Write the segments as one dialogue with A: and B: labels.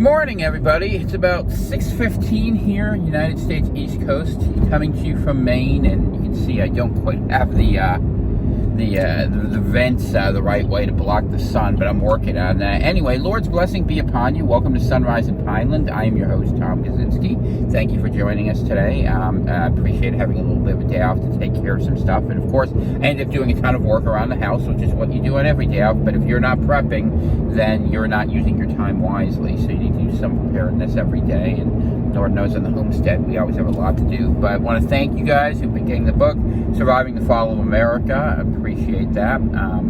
A: Good morning, everybody. It's about 6:15 here, United States East Coast, coming to you from Maine, and you can see I don't quite have the vents the right way to block the sun, but I'm working on that. Anyway, Lord's blessing be upon you. Welcome to Sunrise in Pineland. I am your host, Tom Kaczynski. Thank you for joining us today. I appreciate having a little bit of a day off to take care of some stuff, and of course, I ended up doing a ton of work around the house, which is what you do on every day off. But if you're not prepping, then you're not using your time wisely. So you need to do some preparedness every day, and Lord knows on the homestead we always have a lot to do. But I want to thank you guys who've been getting the book, Surviving the Fall of America. I appreciate that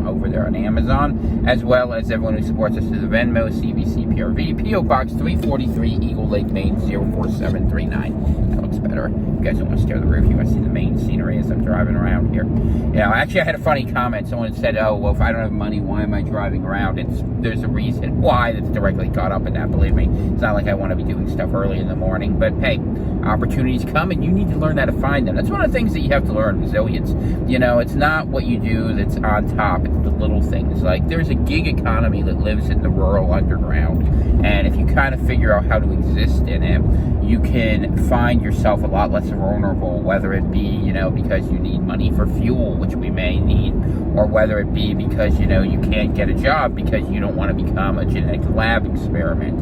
A: over there on Amazon, as well as everyone who supports us through the Venmo, CVC, PRV, P.O. Box 343, Eagle Lake, Maine 04739. That looks better. You guys don't want to stare at the roof. You want to see the Maine scenery as I'm driving around here. You know, actually, I had a funny comment. Someone said, "Oh, well, if I don't have money, why am I driving around?" There's a reason why that's directly caught up in that. Believe me, it's not like I want to be doing stuff early in the morning, but hey, opportunities come, and you need to learn how to find them. That's one of the things that you have to learn: resilience. You know, it's not what you do that's on top; it's the little things. Like there's a gig economy that lives in the rural underground, and if you kind of figure out how to exist in it, you can find yourself a lot less vulnerable, whether it be, you know, because you need money for fuel, which we may need, or whether it be because, you know, you can't get a job because you don't want to become a genetic lab experiment,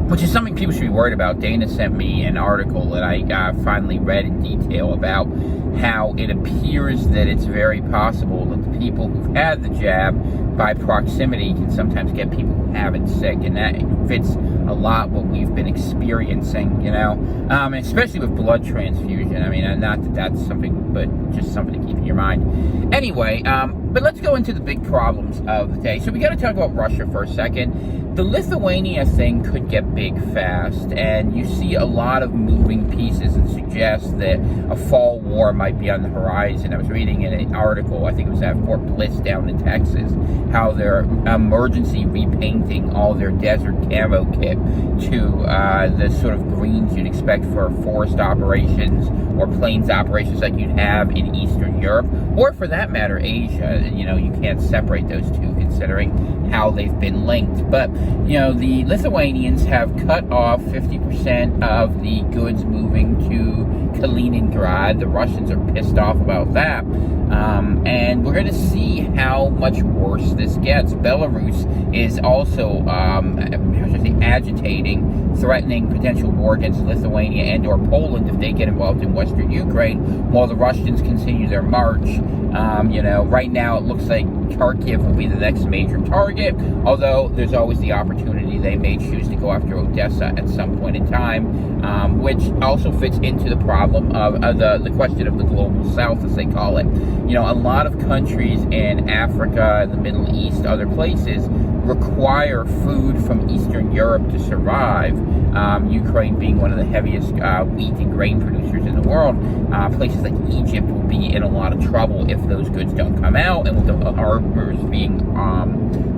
A: which is something people should be worried about. Dana sent me an article that I finally read in detail about how it appears that it's very possible that the people who've had the jab by proximity can sometimes get people who haven't sick, and that fits a lot what we've been experiencing, you know, especially with blood transfusion. I mean, not that that's something, but just something to keep in your mind. Anyway, but let's go into the big problems of the day. So we got to talk about Russia for a second. The Lithuania thing could get big fast, and you see a lot of moving pieces that suggest that a fall war might be on the horizon. I was reading in an article, I think it was at Fort Bliss down in Texas, how they're emergency repainting all their desert camo kit to the sort of greens you'd expect for forest operations or plains operations like you'd have in Eastern Europe, or for that matter, Asia. You know, you can't separate those two considering how they've been linked. But, you know, the Lithuanians have cut off 50% of the goods moving to Kaliningrad. The Russians are pissed off about that. And we're going to see how much worse this gets. Belarus is also, agitating, threatening potential war against Lithuania and or Poland if they get involved in Western Ukraine, while the Russians continue their march. You know, right now it looks like Kharkiv will be the next major target, although there's always the opportunity they may choose to go after Odessa at some point in time, which also fits into the problem of the question of the global south, as they call it. You know, a lot of countries in Africa, the Middle East, other places require food from Eastern Europe to survive. Ukraine being one of the heaviest wheat and grain producers in the world. Places like Egypt will be in a lot of trouble if those goods don't come out, and with the harbors being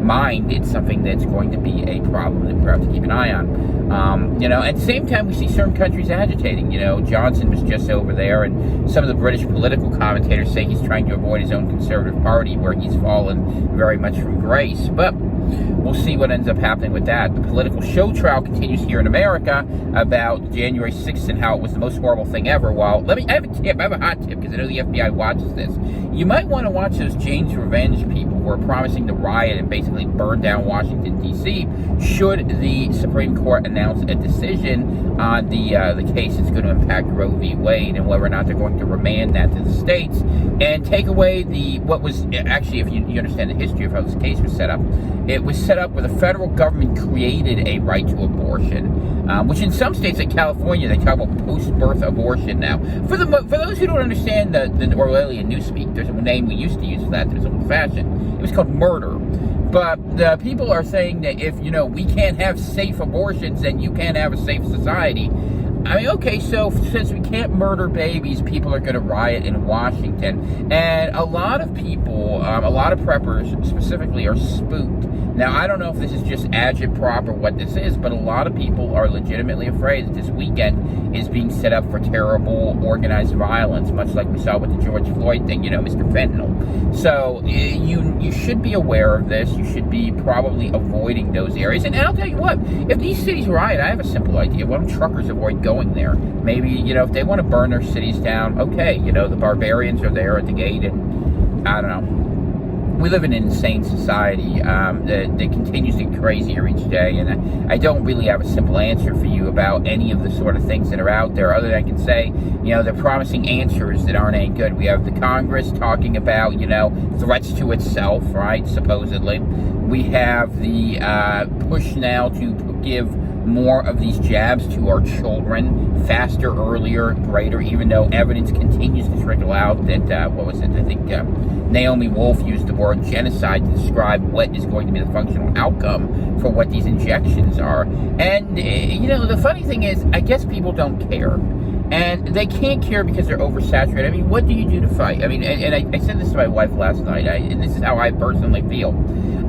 A: mined, it's something that's going to be a problem that we're going to have to keep an eye on. You know, at the same time, we see certain countries agitating. You know, Johnson was just over there, and some of the British political commentators say he's trying to avoid his own Conservative Party, where he's fallen very much from grace. But we'll see what ends up happening with that. The political show trial continues here in America about January 6th and how it was the most horrible thing ever. Well, I have a tip. I have a hot tip because I know the FBI watches this. You might want to watch those Jane's Revenge people who are promising to riot and basically burn down Washington, D.C. should the Supreme Court announce a decision on the case that's going to impact Roe v. Wade, and whether or not they're going to remand that to the states and take away what was actually, if you understand the history of how this case was set up, it was set up where the federal government created a right to abortion, which in some states like California, they talk about post-birth abortion now. For those who don't understand the Orwellian newspeak, there's a name we used to use for that. There's old-fashioned. It was called murder. But the people are saying that if, you know, we can't have safe abortions, then you can't have a safe society. I mean, okay, so since we can't murder babies, people are going to riot in Washington. And a lot of people, a lot of preppers specifically, are spooked Now, I don't know if this is just agitprop or what this is, but a lot of people are legitimately afraid that this weekend is being set up for terrible organized violence, much like we saw with the George Floyd thing, Mr. Fentanyl. So you should be aware of this. You should be probably avoiding those areas. And I'll tell you what, if these cities riot, I have a simple idea. Why don't truckers avoid going there? Maybe, if they want to burn their cities down, okay, the barbarians are there at the gate, and I don't know. We live in an insane society that continues to get crazier each day, and I don't really have a simple answer for you about any of the sort of things that are out there, other than I can say, they're promising answers that aren't any good. We have the Congress talking about, threats to itself, right, supposedly. We have the push now to give more of these jabs to our children, faster, earlier, greater, even though evidence continues to trickle out that, I think Naomi Wolf used the word genocide to describe what is going to be the functional outcome for what these injections are. And, the funny thing is, I guess people don't care. And they can't care because they're oversaturated. I mean, what do you do to fight? I mean, and I said this to my wife last night, and this is how I personally feel.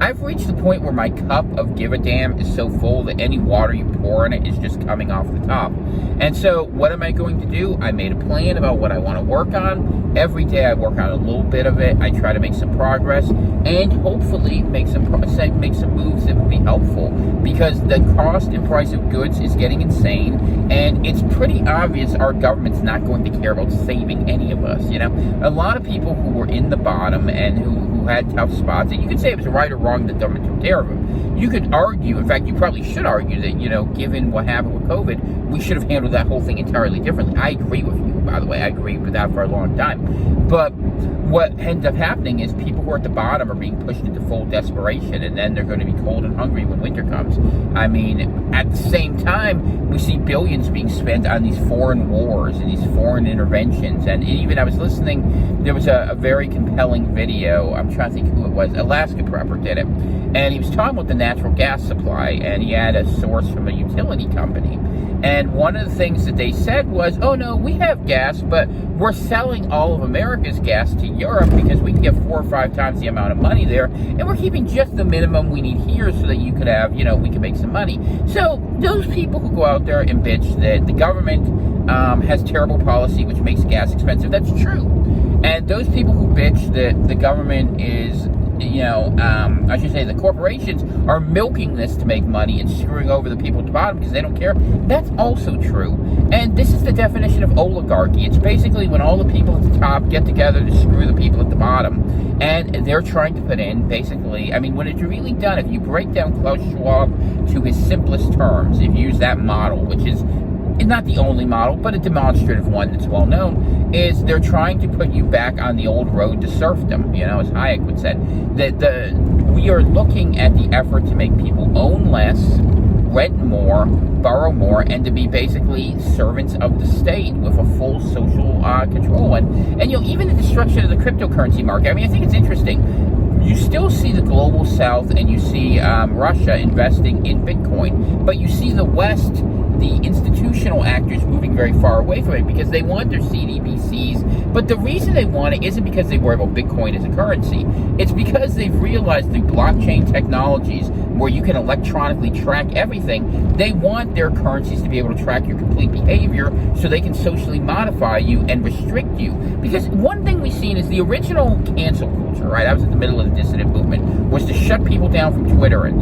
A: I've reached the point where my cup of give a damn is so full that any water you pour in it is just coming off the top. And so what am I going to do? I made a plan about what I want to work on. Every day I work on a little bit of it. I try to make some progress and hopefully make some moves that would be helpful, because the cost and price of goods is getting insane, and it's pretty obvious our government's not going to care about saving any of us. A lot of people who were in the bottom and who had tough spots, and you could say it was right or wrong that the government took care of them. You could argue, in fact, you probably should argue that, given what happened with COVID, we should have handled that whole thing entirely differently. I agree with you, by the way. I agree with that for a long time. But what ends up happening is people who are at the bottom are being pushed into full desperation, and then they're going to be cold and hungry when winter comes. I mean, at the same time, we see billions being spent on these foreign wars and these foreign interventions. And even I was listening, there was a very compelling video. I'm trying to think who it was. Alaska Prepper did it. And he was talking about the natural gas supply, and he had a source from a utility company. And one of the things that they said was, oh no, we have gas, but we're selling all of America's gas to Europe because we can get 4 or 5 times the amount of money there, and we're keeping just the minimum we need here so that you could have, we can make some money. So those people who go out there and bitch that the government has terrible policy which makes gas expensive, that's true. And those people who bitch that the government is, I should say the corporations are milking this to make money and screwing over the people at the bottom because they don't care, that's also true. And this is the definition of oligarchy. It's basically when all the people at the top get together to screw the people at the bottom. And they're trying to put in, basically, I mean, when it's really done, if you break down Klaus Schwab to his simplest terms, if you use that model, which is not the only model, but a demonstrative one that's well known, is they're trying to put you back on the old road to serfdom, as Hayek would say. We are looking at the effort to make people own less, rent more, borrow more, and to be basically servants of the state with a full social control. And even the destruction of the cryptocurrency market. I mean, I think it's interesting. You still see the global south and you see Russia investing in Bitcoin, but you see the West, the institutional actors, moving very far away from it because they want their CDBCs. But the reason they want it isn't because they worry about Bitcoin as a currency. It's because they've realized through blockchain technologies where you can electronically track everything, they want their currencies to be able to track your complete behavior so they can socially modify you and restrict you. Because one thing we've seen is the original cancel culture, right? I was in the middle of the dissident movement, was to shut people down from Twitter and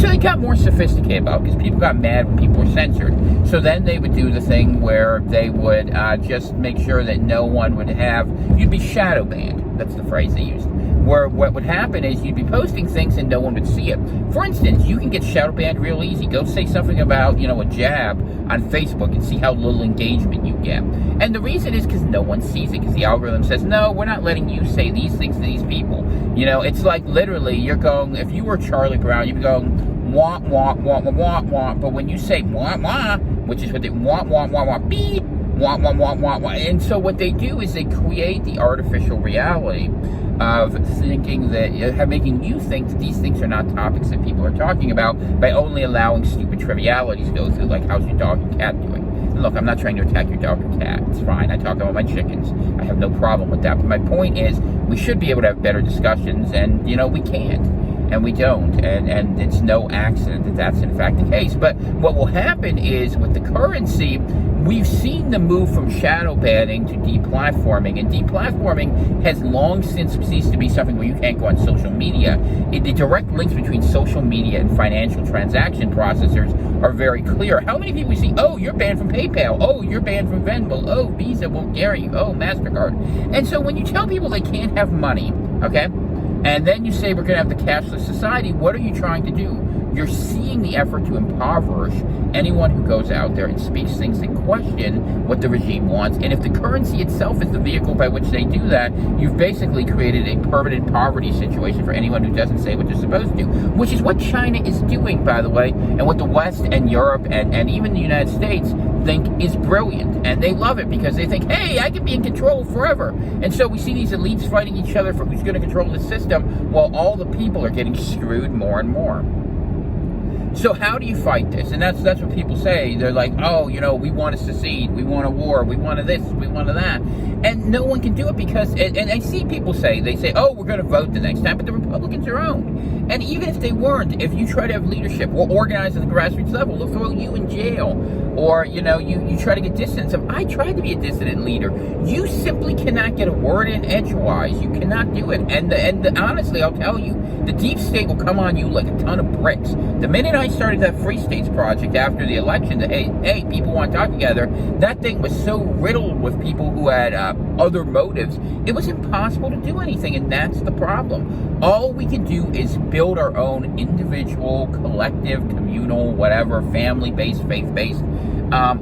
A: so they got more sophisticated about it because people got mad when people were censored. So then they would do the thing where they would just make sure that no one would have, you'd be shadow banned. That's the phrase they used. Where what would happen is you'd be posting things and no one would see it. For instance, you can get shadow banned real easy. Go say something about, a jab on Facebook and see how little engagement you get. And the reason is because no one sees it, because the algorithm says, no, we're not letting you say these things to these people. It's like literally you're going, if you were Charlie Brown, you'd be going, wah, wah, wah, wah, wah, wah. But when you say wah, wah, which is what they, wah, wah, wah, wah, beep, wah, wah, wah, wah, wah. And so what they do is they create the artificial reality of thinking that, making you think that these things are not topics that people are talking about by only allowing stupid trivialities to go through, like how's your dog and cat doing? And look, I'm not trying to attack your dog or cat. It's fine. I talk about my chickens. I have no problem with that. But my point is, we should be able to have better discussions, and, we can't. and we don't, and it's no accident that that's in fact the case. But what will happen is with the currency, we've seen the move from shadow banning to deplatforming, and deplatforming has long since ceased to be something where you can't go on social media. The direct links between social media and financial transaction processors are very clear. How many people we see, oh, you're banned from PayPal, oh, you're banned from Venmo, oh, Visa won't carry you, oh, MasterCard. And so when you tell people they can't have money, okay, and then you say we're going to have the cashless society, what are you trying to do? You're seeing the effort to impoverish anyone who goes out there and speaks things that question what the regime wants. And if the currency itself is the vehicle by which they do that, you've basically created a permanent poverty situation for anyone who doesn't say what they're supposed to, which is what China is doing, by the way, and what the West and Europe and even the United States think is brilliant. And they love it because they think, hey, I can be in control forever. And so we see these elites fighting each other for who's going to control the system while all the people are getting screwed more and more. So how do you fight this? And that's what people say. They're like, oh, we want to secede, we want a war, we want this, we want that. And no one can do it because, and I see people they say, oh, we're going to vote the next time, but the Republicans are owned. And even if they weren't, if you try to have leadership or organize at the grassroots level, they'll throw you in jail. Or, you try to get distance. I tried to be a dissident leader. You simply cannot get a word in edgewise. You cannot do it. And honestly, I'll tell you, the deep state will come on you like a ton of bricks. The minute I started that Free States Project after the election, that, hey, people want to talk together, that thing was so riddled with people who had other motives, it was impossible to do anything, and that's the problem. All we can do is build our own individual, collective, communal, whatever, family-based, faith-based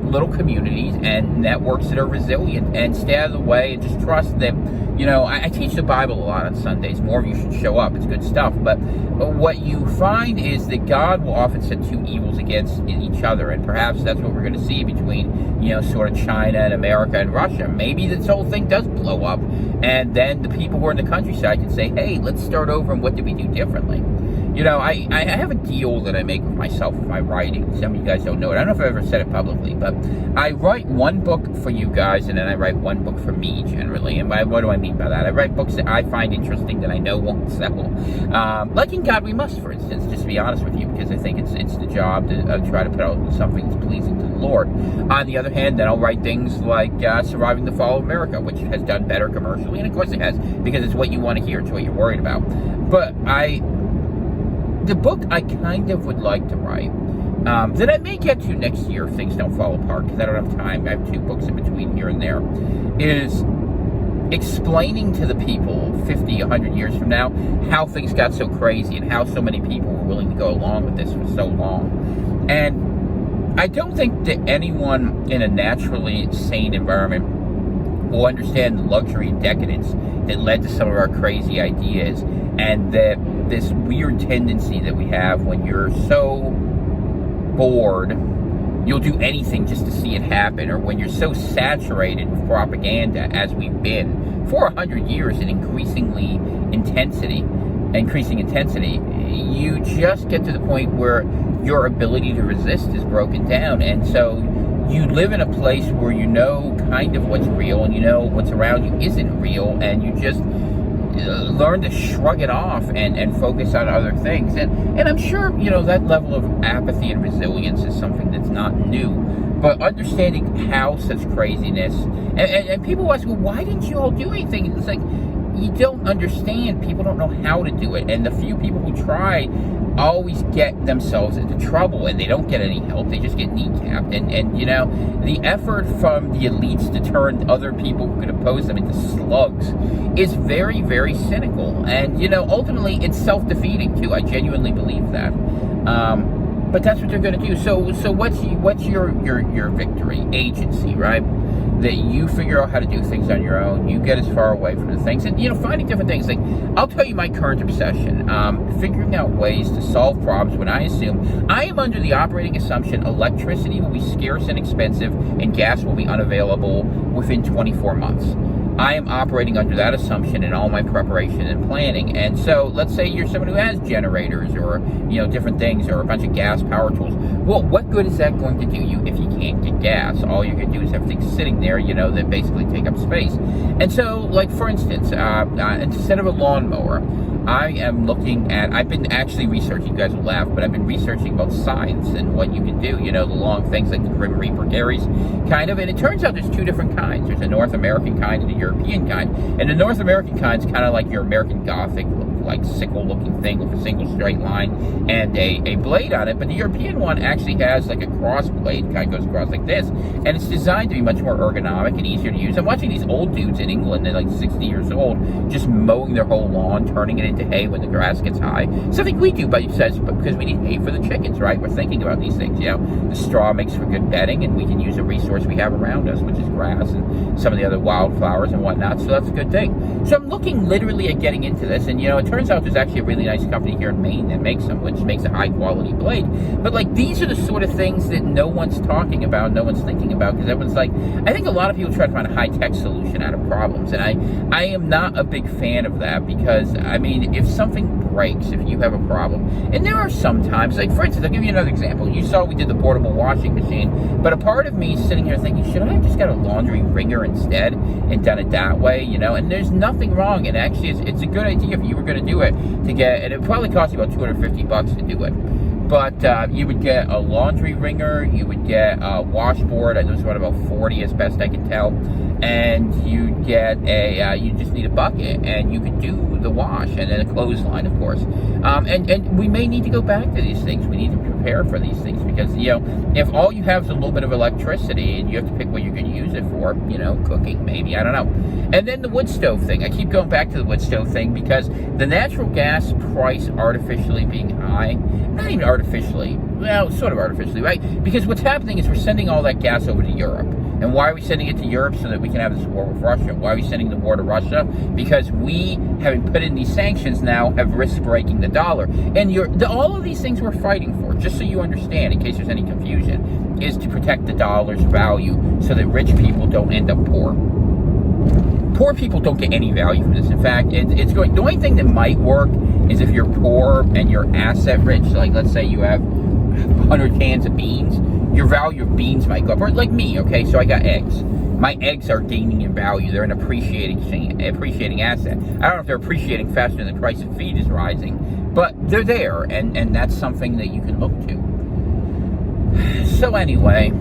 A: little communities and networks that are resilient, and stay out of the way and just trust that, I teach the Bible a lot on Sundays. More of you should show up. It's good stuff. But what you find is that God will often set two evils against each other, and perhaps that's what we're going to see between, sort of China and America and Russia. Maybe this whole thing does blow up, and then the people who are in the countryside can say, hey, let's start over, and what did we do differently? I have a deal that I make with myself with my writing. Some of you guys don't know it. I don't know if I've ever said it publicly, but I write one book for you guys, and then I write one book for me, generally. And what do I mean by that? I write books that I find interesting that I know won't sell. Like In God We Must, for instance, just to be honest with you, because I think it's the job to try to put out something that's pleasing to the Lord. On the other hand, then I'll write things like Surviving the Fall of America, which has done better commercially, and of course it has, because it's what you want to hear, it's what you're worried about. But the book I kind of would like to write, that I may get to next year if things don't fall apart, because I don't have time, I have 2 books in between here and there, is explaining to the people 50, 100 years from now how things got so crazy and how so many people were willing to go along with this for so long. And I don't think that anyone in a naturally sane environment will understand the luxury and decadence that led to some of our crazy ideas, and that this weird tendency that we have when you're so bored, you'll do anything just to see it happen, or when you're so saturated with propaganda, as we've been for 100 years in increasing intensity, you just get to the point where your ability to resist is broken down. And so you live in a place where you know kind of what's real, and what's around you isn't real, and you just learn to shrug it off and focus on other things. And I'm sure, that level of apathy and resilience is something that's not new. But understanding how such craziness, and people ask, well, why didn't you all do anything? It's like, you don't understand. People don't know how to do it. And the few people who try always get themselves into trouble, and they don't get any help. They just get kneecapped. And the effort from the elites to turn other people who could oppose them into slugs is very, very cynical. And, ultimately it's self-defeating too. I genuinely believe that. But that's what they're going to do. So what's your victory? Agency, right? That you figure out how to do things on your own. You get as far away from the things, and finding different things. Like, I'll tell you my current obsession: figuring out ways to solve problems when I am under the operating assumption electricity will be scarce and expensive, and gas will be unavailable within 24 months. I am operating under that assumption in all my preparation and planning. And so let's say you're someone who has generators or, different things, or a bunch of gas power tools. Well, what good is that going to do you if you can't get gas? All you're going to do is have things sitting there, that basically take up space. And so, like, for instance, instead of a lawnmower, I am looking at, I've been actually researching, you guys will laugh, but I've been researching about scythes and what you can do, the long things like the Grim Reaper carries, kind of, and it turns out there's two different kinds. There's a North American kind and a European kind, and the North American kind is kind of like your American Gothic, like sickle-looking thing with a single straight line and a blade on it, but the European one actually has like a cross blade, kind of goes across like this, and it's designed to be much more ergonomic and easier to use. I'm watching these old dudes in England, they're like 60 years old, just mowing their whole lawn, turning it into hay when the grass gets high. Something we do, but because we need hay for the chickens, right? We're thinking about these things, The straw makes for good bedding, and we can use a resource we have around us, which is grass and some of the other wildflowers and whatnot, so that's a good thing. So I'm looking literally at getting into this, and it turns out there's actually a really nice company here in Maine that makes them, which makes a high quality blade. But like, these are the sort of things that no one's talking about, no one's thinking about, because everyone's like, I think a lot of people try to find a high-tech solution out of problems, and I am not a big fan of that, because I mean, if something breaks, if you have a problem, and there are some times, like for instance, I'll give you another example. You saw we did the portable washing machine, but a part of me is sitting here thinking, should I have just got a laundry wringer instead and done it that way, and there's nothing wrong, and actually it's a good idea if you were going to do it, to get, and it probably cost you about $250 to do it, but you would get a laundry wringer, you would get a washboard, I know it's about 40 as best I can tell, and you'd get you just need a bucket, and you could do the wash, and then a clothesline, of course, and we may need to go back to these things. We need to prepare for these things, because if all you have is a little bit of electricity and you have to pick what you're going to use it for, cooking maybe, I don't know. And then the wood stove thing, I keep going back to the wood stove thing, because the natural gas price artificially being high, not even artificially, well, sort of artificially, right? Because what's happening is we're sending all that gas over to Europe. And why are we sending it to Europe? So that we can have this war with Russia. Why are we sending the war to Russia? Because we, having put in these sanctions now, have risked breaking the dollar. And all of these things we're fighting for, just so you understand, in case there's any confusion, is to protect the dollar's value so that rich people don't end up poor. Poor people don't get any value from this. In fact, the only thing that might work is if you're poor and you're asset rich. Like, let's say you have 100 cans of beans, your value of beans might go up. Or like me, okay, so I got eggs. My eggs are gaining in value. They're an appreciating asset. I don't know if they're appreciating faster than the price of feed is rising, but they're there, and that's something that you can look to. So anyway,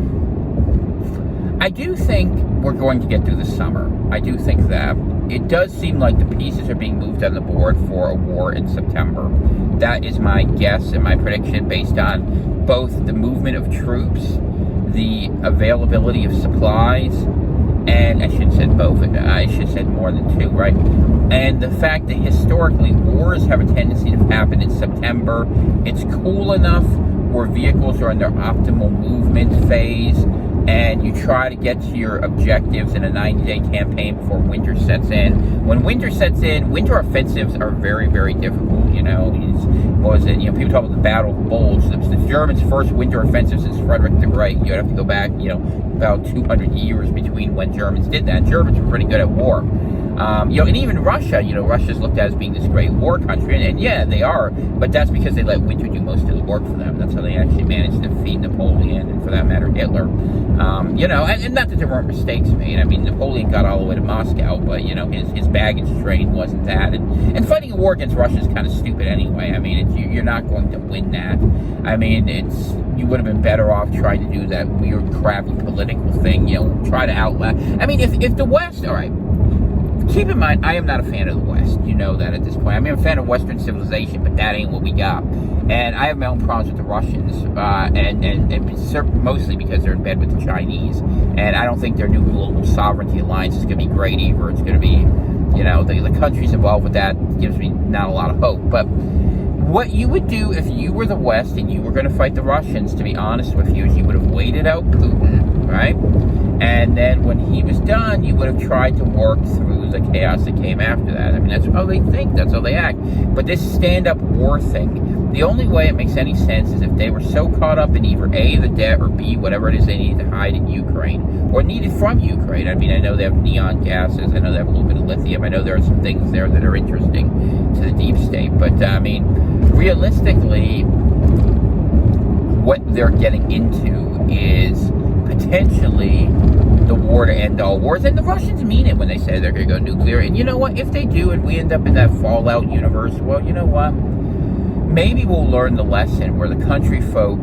A: I do think we're going to get through the summer. I do think that. It does seem like the pieces are being moved on the board for a war in September. That is my guess and my prediction, based on both the movement of troops, the availability of supplies, and I should have said both. I should have said more than two, right? And the fact that historically wars have a tendency to happen in September. It's cool enough where vehicles are in their optimal movement phase, and you try to get to your objectives in a 90-day campaign before winter sets in. When winter sets in, winter offensives are very, very difficult. What was it? People talk about the Battle of the Bulge. It was the Germans' first winter offensive since Frederick the Great. You'd have to go back, about 200 years between when Germans did that. Germans were pretty good at war. And even Russia, Russia's looked at as being this great war country, and yeah, they are, but that's because they let winter do most of the work for them. That's how they actually managed to defeat Napoleon, and for that matter, Hitler. And not that there weren't mistakes made. I mean, Napoleon got all the way to Moscow, but, his baggage train wasn't that. And fighting a war against Russia is kind of stupid anyway. I mean, you're not going to win that. I mean, you would have been better off trying to do that weird, crappy political thing, try to outlast. I mean, if the West, all right, keep in mind, I am not a fan of the West. You know that at this point. I'm a fan of Western civilization, but that ain't what we got. And I have my own problems with the Russians, and mostly because they're in bed with the Chinese. And I don't think their new global sovereignty alliance is going to be great either. It's going to be, the countries involved with that gives me not a lot of hope. But what you would do if you were the West and you were going to fight the Russians, to be honest with you, is you would have waited out Putin, right? And then when he was done, you would have tried to work through the chaos that came after that. I mean, that's how they think, that's how they act. But this stand-up war thing, the only way it makes any sense is if they were so caught up in either A, the debt, or B, whatever it is they need to hide in Ukraine, or needed from Ukraine. I mean, I know they have neon gases, I know they have a little bit of lithium, I know there are some things there that are interesting to the deep state, but I mean, realistically, what they're getting into is potentially the war to end all wars. And the Russians mean it when they say they're going to go nuclear. And you know what? If they do and we end up in that Fallout universe, well, you know what? Maybe we'll learn the lesson where the country folk...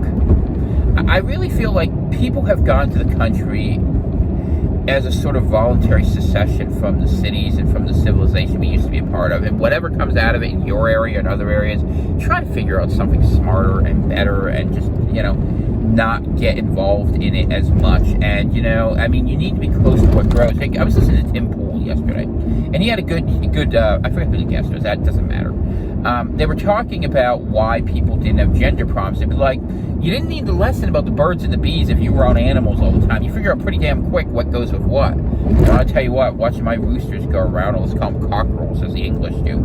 A: I really feel like people have gone to the country as a sort of voluntary secession from the cities and from the civilization we used to be a part of. And whatever comes out of it in your area and other areas, try to figure out something smarter and better and just, not get involved in it as much. And, you need to be close to what grows. I was listening to Tim Pool yesterday, and he had a good, I forget who the guest was, that doesn't matter. They were talking about why people didn't have gender problems. They'd be like, you didn't need the lesson about the birds and the bees if you were on animals all the time. You figure out pretty damn quick what goes with what. And I'll tell you what, watching my roosters go around, or let's call them cockerels as the English do,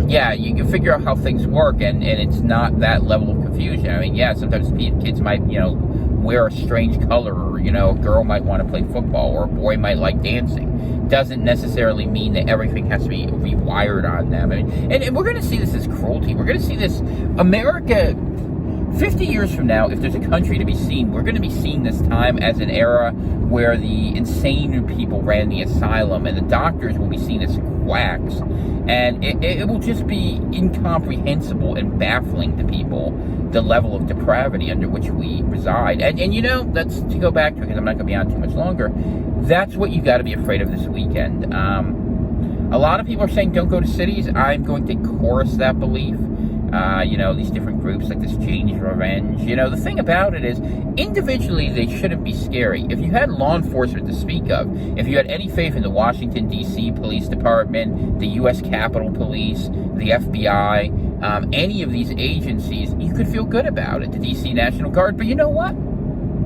A: you can figure out how things work, and it's not that level of confusion. I mean, sometimes kids might, wear a strange color, or, a girl might want to play football, or a boy might like dancing. Doesn't necessarily mean that everything has to be rewired on them. And we're going to see this as cruelty. We're going to see this, America, 50 years from now, if there's a country to be seen, we're going to be seeing this time as an era where the insane people ran the asylum, and the doctors will be seen as quacks. And it will just be incomprehensible and baffling to people, the level of depravity under which we reside. And that's to go back to it, because I'm not going to be on too much longer. That's what you got to be afraid of this weekend. A lot of people are saying don't go to cities. I'm going to chorus that belief. These different groups like this Jane's Revenge. The thing about it is, individually, they shouldn't be scary. If you had law enforcement to speak of, if you had any faith in the Washington, D.C. Police Department, the U.S. Capitol Police, the FBI, any of these agencies, you could feel good about it, the D.C. National Guard. But you know what?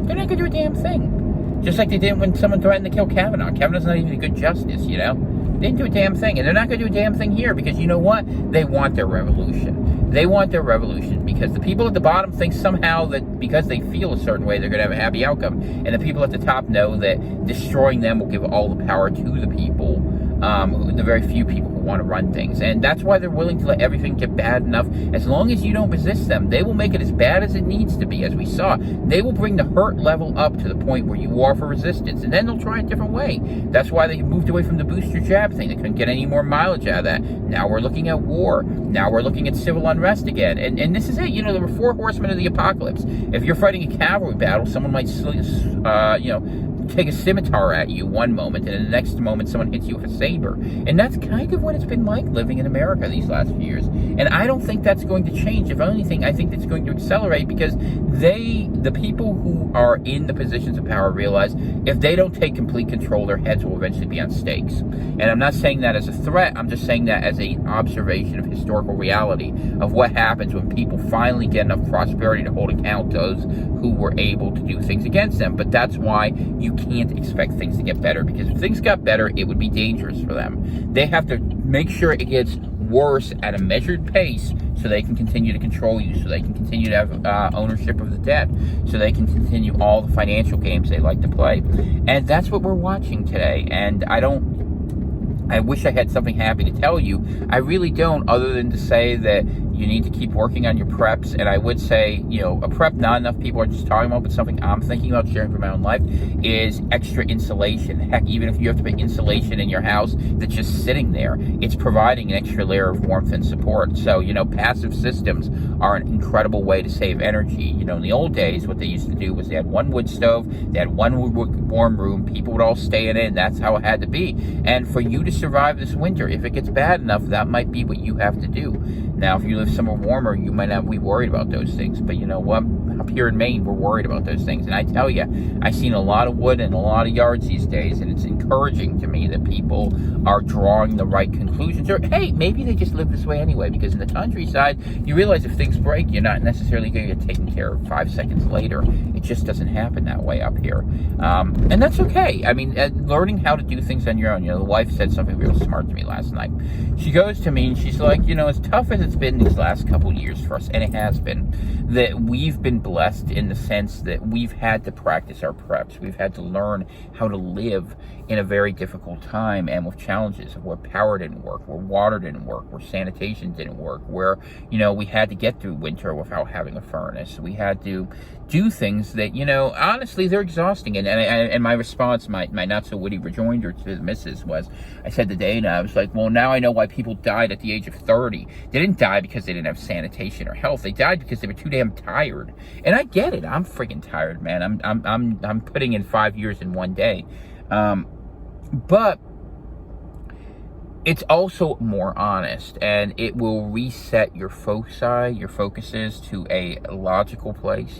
A: They're not going to do a damn thing. Just like they did when someone threatened to kill Kavanaugh. Kavanaugh's not even a good justice, They didn't do a damn thing. And they're not going to do a damn thing here, because you know what? They want their revolution. They want their revolution because the people at the bottom think somehow that because they feel a certain way, they're going to have a happy outcome. And the people at the top know that destroying them will give all the power to the people, the very few people who want to run things. And that's why they're willing to let everything get bad enough. As long as you don't resist them, they will make it as bad as it needs to be. As we saw, they will bring the hurt level up to the point where you offer resistance. And then they'll try a different way. That's why they moved away from the booster jab thing. They couldn't get any more mileage out of that. Now we're looking at war. Now we're looking at civil unrest again. And this is it. There were 4 horsemen of the apocalypse. If you're fighting a cavalry battle, someone might, take a scimitar at you one moment, and the next moment someone hits you with a saber. And that's kind of what it's been like living in America these last few years. And I don't think that's going to change. If anything, I think it's going to accelerate, because the people who are in the positions of power realize if they don't take complete control, their heads will eventually be on stakes. And I'm not saying that as a threat. I'm just saying that as an observation of historical reality of what happens when people finally get enough prosperity to hold account those who were able to do things against them. But that's why you can't expect things to get better, because if things got better, it would be dangerous for them. They have to make sure it gets worse at a measured pace so they can continue to control you, so they can continue to have ownership of the debt, so they can continue all the financial games they like to play. And that's what we're watching today. And I wish I had something happy to tell you. I really don't, other than to say that you need to keep working on your preps. And I would say, a prep not enough people are just talking about, but something I'm thinking about sharing from my own life is extra insulation. Heck, even if you have to put insulation in your house that's just sitting there, it's providing an extra layer of warmth and support. So, passive systems are an incredible way to save energy. In the old days, what they used to do was they had one wood stove, they had one warm room, people would all stay in it, and that's how it had to be. And for you to survive this winter, if it gets bad enough, that might be what you have to do. Now, if you live somewhere warmer, you might not be worried about those things. But you know what? Up here in Maine, we're worried about those things. And I tell you, I've seen a lot of wood in a lot of yards these days, and it's encouraging to me that people are drawing the right conclusions. Or, hey, maybe they just live this way anyway, because in the countryside, you realize if things break, you're not necessarily going to get taken care of 5 seconds later. It just doesn't happen that way up here. And that's okay. I mean, learning how to do things on your own. The wife said something real smart to me last night. She goes to me and she's like, as tough as it's been these these last couple years for us, and it has been, that we've been blessed in the sense that we've had to practice our preps. We've had to learn how to live in a very difficult time and with challenges where power didn't work, where water didn't work, where sanitation didn't work, where, we had to get through winter without having a furnace. We had to do things that, honestly, they're exhausting. And my response, my not so witty rejoinder to the missus was, I said to Dana, I was like, well, now I know why people died at the age of 30. They didn't die because they didn't have sanitation or health. They died because they were too damn tired. And I get it. I'm freaking tired, man. I'm putting in 5 years in one day. But it's also more honest, and it will reset your focuses to a logical place.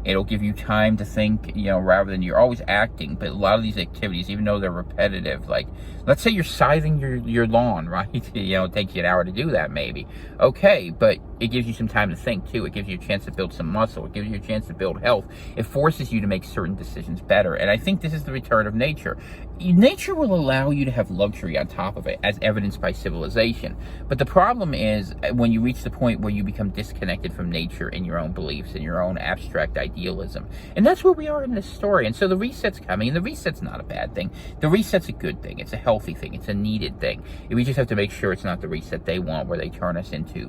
A: It'll give you time to think, rather than you're always acting. But a lot of these activities, even though they're repetitive, like, let's say you're scything your lawn, right? It takes you an hour to do that, maybe. Okay, but it gives you some time to think, too. It gives you a chance to build some muscle. It gives you a chance to build health. It forces you to make certain decisions better. And I think this is the return of nature. Nature will allow you to have luxury on top of it, as evidenced by civilization. But the problem is when you reach the point where you become disconnected from nature and your own beliefs and your own abstract idealism. And that's where we are in this story. And so the reset's coming, and the reset's not a bad thing. The reset's a good thing. It's a healthy thing. It's a needed thing. We just have to make sure it's not the reset they want, where they turn us into,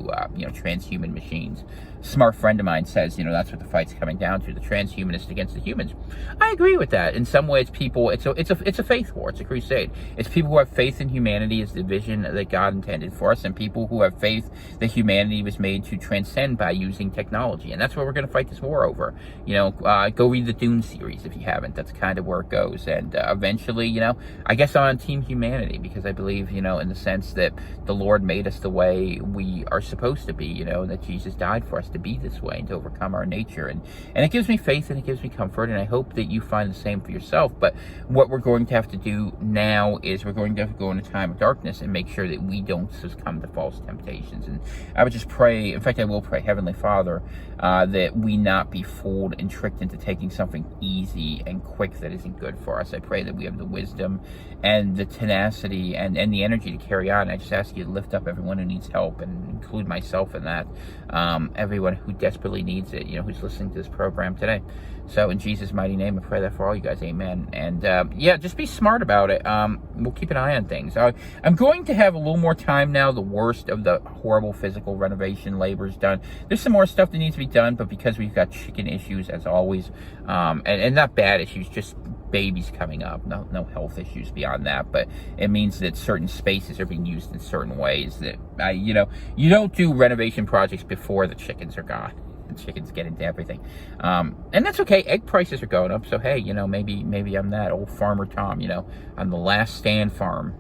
A: transhuman machines. A smart friend of mine says, that's what the fight's coming down to, the transhumanists against the humans. I agree with that. In some ways, people, it's a faith war. It's a crusade. It's people who have faith in humanity as the vision that God intended for us, and people who have faith that humanity was made to transcend by using technology. And that's what we're going to fight this war over. Go read the Dune series if you haven't. That's kind of where it goes. And eventually, I guess I'm on Team Humanity, because I believe, in the sense that the Lord made us the way we are supposed to be, that Jesus died for us to be this way and to overcome our nature. And it gives me faith, and it gives me comfort, and I hope that you find the same for yourself. But what we're going to have to do now is we're going to have to go in a time of darkness and make sure that we don't succumb to false temptations. And I would just pray, in fact, I will pray, Heavenly Father, that we not be fooled and tricked into taking something easy and quick that isn't good for us. I pray that we have the wisdom and the tenacity and the energy to carry on. I just ask you to lift up everyone who needs help, and include myself in that. Everyone who desperately needs it, who's listening to this program today. So in Jesus' mighty name, I pray that for all you guys. Amen. And just be smart about it. We'll keep an eye on things. I'm going to have a little more time now. The worst of the horrible physical renovation labor is done. There's some more stuff that needs to be done, but because we've got chicken issues, as always, and not bad issues, just babies coming up, no health issues beyond that, but it means that certain spaces are being used in certain ways that, you don't do renovation projects before the chickens are gone. The chickens get into everything. And that's okay. Egg prices are going up, so hey, maybe I'm that old farmer Tom, on the Last Stand farm.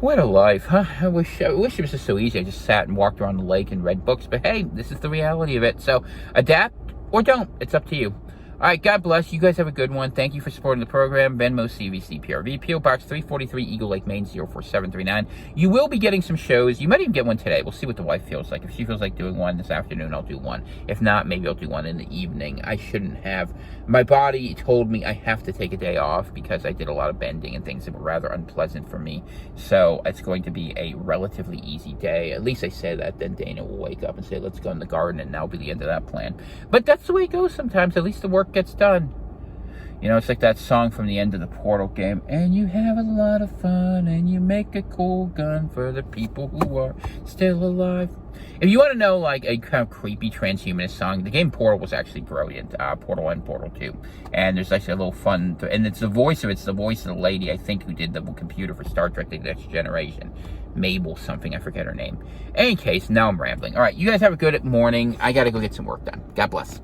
A: What a life, huh? I wish it was just so easy. I just sat and walked around the lake and read books, but hey, this is the reality of it. So adapt or don't. It's up to you. All right, God bless. You guys have a good one. Thank you for supporting the program. Venmo, CVC, PRV, P.O. Box 343, Eagle Lake, Maine, 04739. You will be getting some shows. You might even get one today. We'll see what the wife feels like. If she feels like doing one this afternoon, I'll do one. If not, maybe I'll do one in the evening. I shouldn't have. My body told me I have to take a day off because I did a lot of bending and things that were rather unpleasant for me. So it's going to be a relatively easy day. At least I say that. Then Dana will wake up and say, let's go in the garden, and that'll be the end of that plan. But that's the way it goes sometimes. At least the work gets done. It's like that song from the end of the Portal game. And you have a lot of fun, and you make a cool gun for the people who are still alive. If you want to know, like, a kind of creepy transhumanist song, the game Portal was actually brilliant. Portal and Portal 2. And there's actually a little fun, and it's the voice of the lady, I think, who did the computer for Star Trek The Next Generation. Mabel something, I forget her name. Any case, now I'm rambling. All right, you guys have a good morning. I got to go get some work done. God bless.